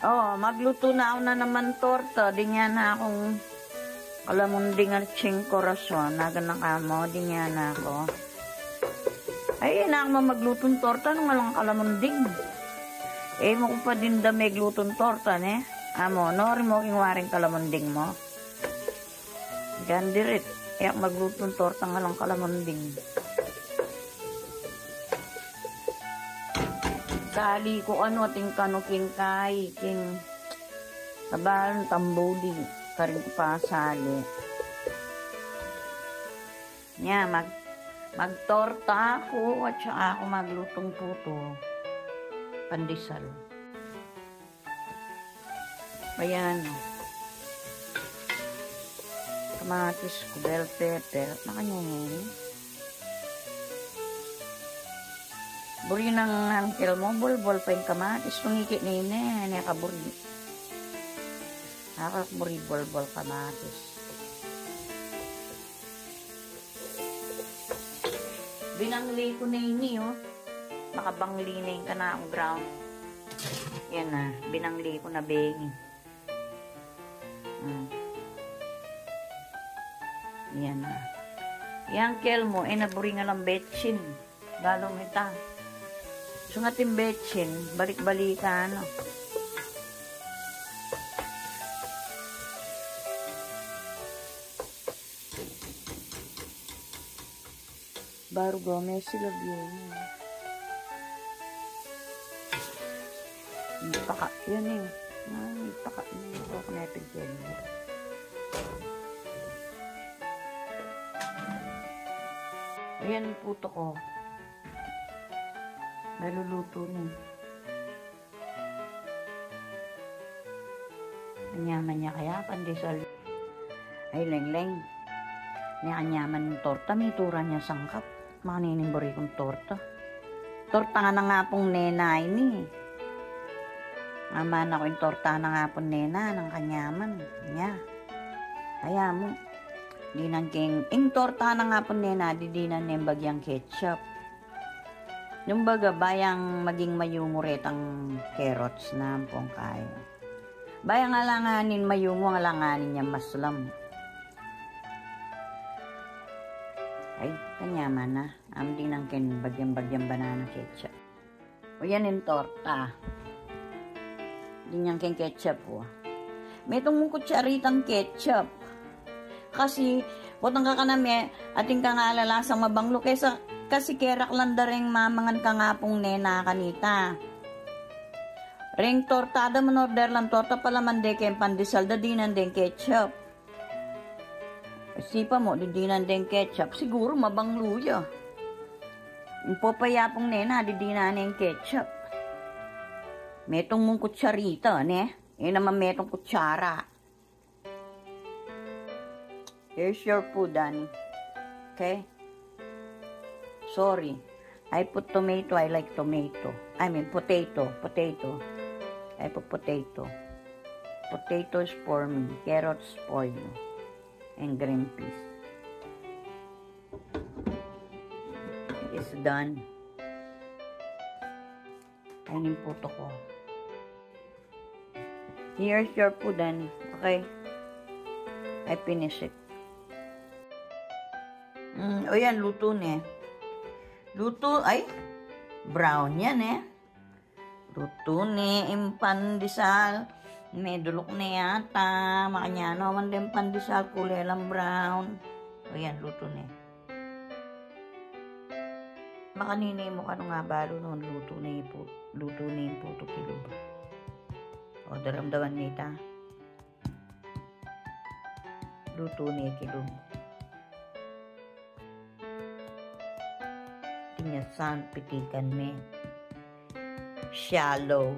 Oh, magluto na ako na naman torta. Di nga na akong kalamunding at ching corazon. Naganang kamo, di nga na ako. Ay, na ako maglutong torta nung walang kalamunding. Eh, mo ko pa din may glutong torta, ne? Amo, nori mo king waring kalamunding mo. Gandirit. Eh, maglutong torta nga lang kalamunding. Kali ko ano ating kanuking kay king kabalan tambuli karing pasali nya magtorta ako at saka ako maglutong puto pandesal. Ayan, kamatis ko, bell pepper, nakanyangin. Buri ng angkel mo, bol pa yung kamatis. Tungikit na yun eh, nakaburi. Nakakaburi, bol kamatis. Binangli ko na yun eh, oh. Makabangli na yung kanaong ground. Yan na, binangli ko na bengi. Yan na. Yung angkel mo, naburi nga lang betchin. Balong ita. So nga timbetsin, balik-balikan, no? Baru Gomez sila yun. Hindi paka, yun eh. Hindi paka, hindi ko kunepig yun. Ayan ang puto ko. Naluluto na. Anyaman niya kaya, pandesal. Ay, leng-leng. Anyaman ng torta, may tura niya sangkap. Makaninimbori kong torta. Torta nga na nga pong nena ini. Aman ako yung torta na nga pong nena ng kanyaman niya. Kaya mo, di nang king, yung torta na nga pong nena, di dinan yung bagyang ketchup. Yung baga, bayang maging mayumuret ang carrots na pong kaya. Bayang alanganin mayumo, alanganin niya maslam. Ay, kanyaman na. Amdi nang kin bagyang banana ketchup. O yan yung torta. Di niyang kin ketchup po. May itong kutsaritang ketchup. Kasi, putang kakanami, ating kangalalasang mabanglo kesa kasi kerak lang da rin mamangan ka nga pong nena kanita. Ring tortada man order lang torta pala mande kayong pandesal da dinan din ketchup. Sipa mo, didinan din ketchup. Siguro mabanglo ya. Impopaya pong nena, didinan yung ketchup. Metong mong kutsarita, ne? Eh naman metong kutsara. Here's your food, Danny. Okay? Sorry. I put tomato. I like tomato. I mean, potato. I put potato. Potatoes for me. Carrots for you. And green peas. It's done. Ayun yung puto ko. Here's your food, then. Okay? I finish it. O yan, luto na. Luto, ay, brown yan eh. Luto na, yung pandesal. May dulok na yata. Makanyano, man din pandesal, kulay lang brown. O yan, luto na. Makanini mo ka nga balo noon, luto na yung puto kilo. O, daramdaman nita. Luto na yung kilo. Tinyasan, pitikan me. Shallow.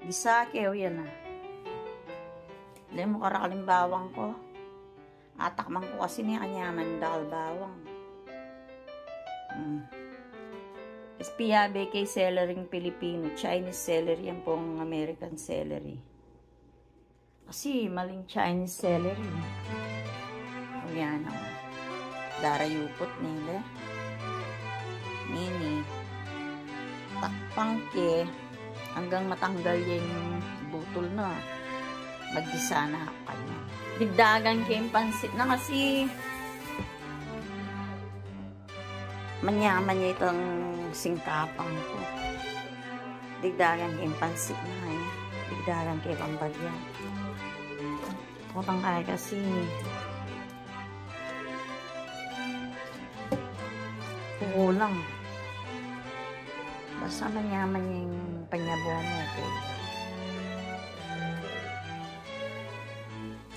Gisake, o yan na. Hindi mo karakaling bawang ko. Atakman ko kasi niya kanyaman dahil bawang. Espiabe kay celeryng Pilipino. Chinese celery yan pong American celery. Kasi maling Chinese celery. O yan o. Darayupot nila. Nini. Takpang ke. hanggang matanggal yung butol na. Maggisa na ako kanya. Digdagan kayong pansit na kasi manyaman niya itong singkapang ko. Digdagan kayong pansit na eh. Digdagan kayong pambagyan. Putang kaya kasi kulang. Basta manyaman yung panyabo mo, okay?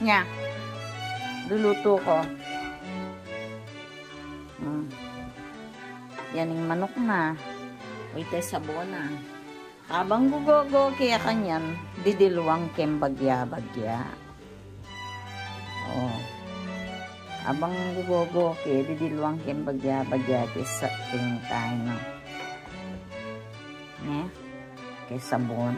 Nya. Luluto ko. Yan yung manok na. Wait ay sabon na. Habang gugogo kaya kanyan, didilwang kem bagya-bagya. Oh. Habang gugogo kaya, didilwang kem bagya-bagya sa ting tayo no. Ne? Kaya sabon.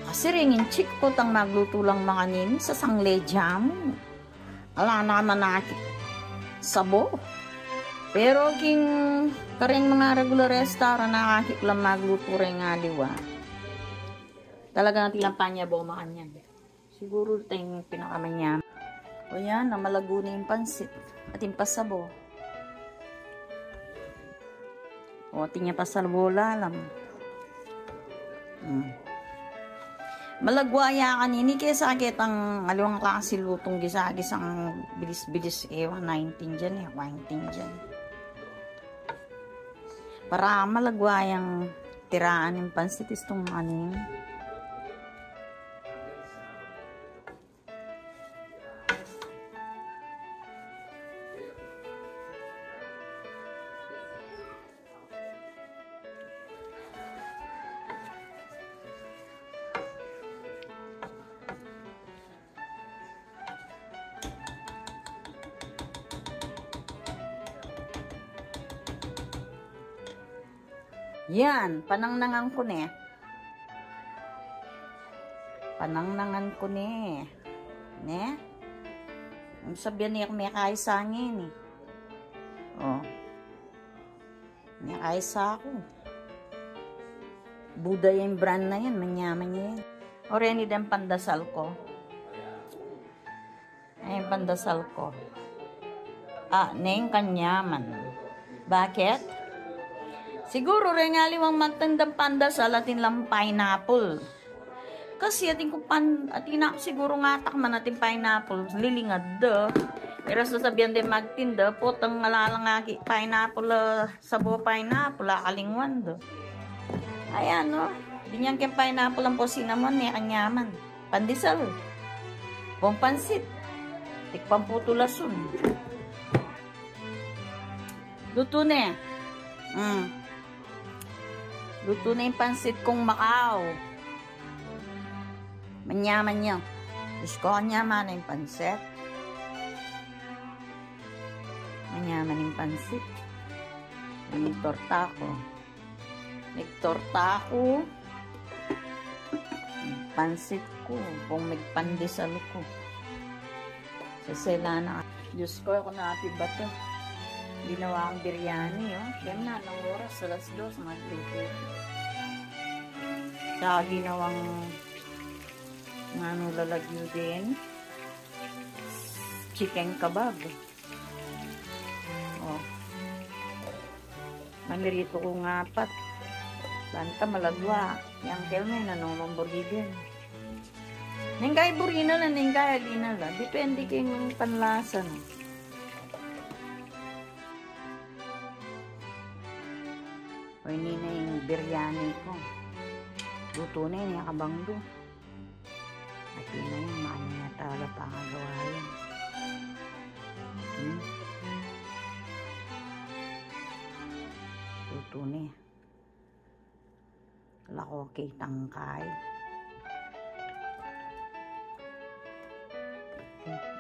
Kasi ringin chik ko tang magluto lang mga nini sa sangle jam. Ala naman nakik sabo. Pero king karing mga regular restaurant nakakik lang magluto rin nga diwa. Talaga natin lang panyabo makanyan. Siguro tayong pinakamanya. O yan, na malago na yung pansit. At yung pasabo. O tinya pasabo lalam. Malagwaya kanini kaya sakit ang alawang klase lutong gisagis ang bilis-bilis 19 dyan 19 dyan. Para malagwayang tiraan ng pansit itong anin. Yan, panangnangan ko ne. Panangnangan ko ne. Ne? Ang sabihan niya may kaisangin eh. Oh. May kaisa ako. Buda yung brand na yan, manyaman niya yan. O rin din pandasal ko. Ay, pandasal ko. Ah, neng kanyaman. Bakit? Siguro rin nga liwang magtandang pandasal atin lang pineapple. Kasi atin ko atin ako siguro nga takman atin pineapple. Lilingad da. Pero sasabihan din magtinda, potang alalang nga pineapple, sabo pineapple, akalingwan da. Ayan no. Di niyan kaya pineapple ang po cinnamon, may kanyaman. Pandesal. Buong pansit. Tikpang puto lasun. Luto na. Luto na yung pansit kong Macau. Manyaman niya. Diyos ko, kanyaman na yung pansit. Manyaman yung pansit. Nagtorta ko. Nagtorta ko. Pansit ko. Kung magpandesal ko. Sasela na. Diyos ko, ako na api ba ito? Ginawa ang biryani, oh. Siyem na, ng oras, alas 2, magluto. Saka ginawang lalagyo din. Chicken kebab. Oh. Mamirito ko nga pat. Banta malagwa. Yang kelme, nanongbori din. Nengkay burina na, nengkay adina la. Depende kayong panlasa na. O ini na yung biryani ko. Luto na yun, yung kabangdo. At yun na yung maano na tala pa ang gawain. Luto na yun. Lakoke tangkay.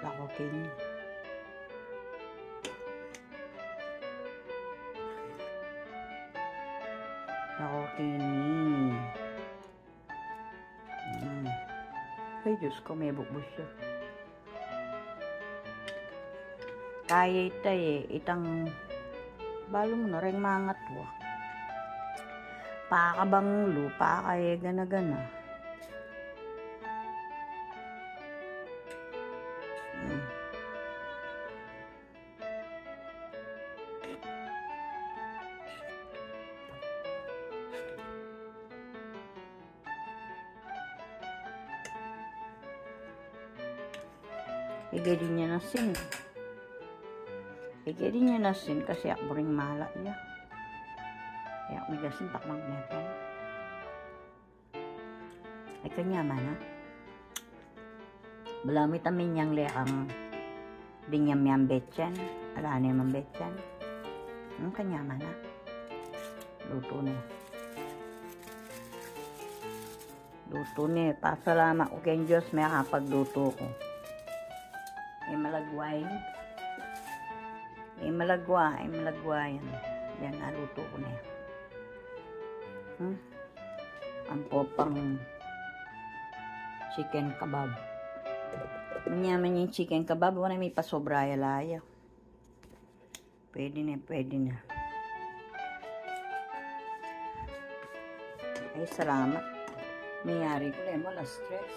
Lakoke niya. Lakoke niya. Ay, Diyos ko, may bukbus siya. Kaya itay eh, itang balo mo na rin mangat wa. Pakabang lupa kay gana-gana. Igay din niya nasin. Igay din niya nasin kasi ako rin mahala niya. Kaya ako magasin takmang nepen. Ay kanya man ha. Balamit amin niyang leang dinyam yang betyan. Ala na yung betyan. Ang kanya man ha. Luto na. Luto na. Pasalamat ko kay Diyos may kapagluto ko. Ay malagway. Ay malagway yan. Yan, naluto ko na yan. Ang popang chicken kebab. Manyaman yung chicken kebab. Wala may pasobraya laya. Pwede na. Ay, salamat. Mayari ko na wala stress.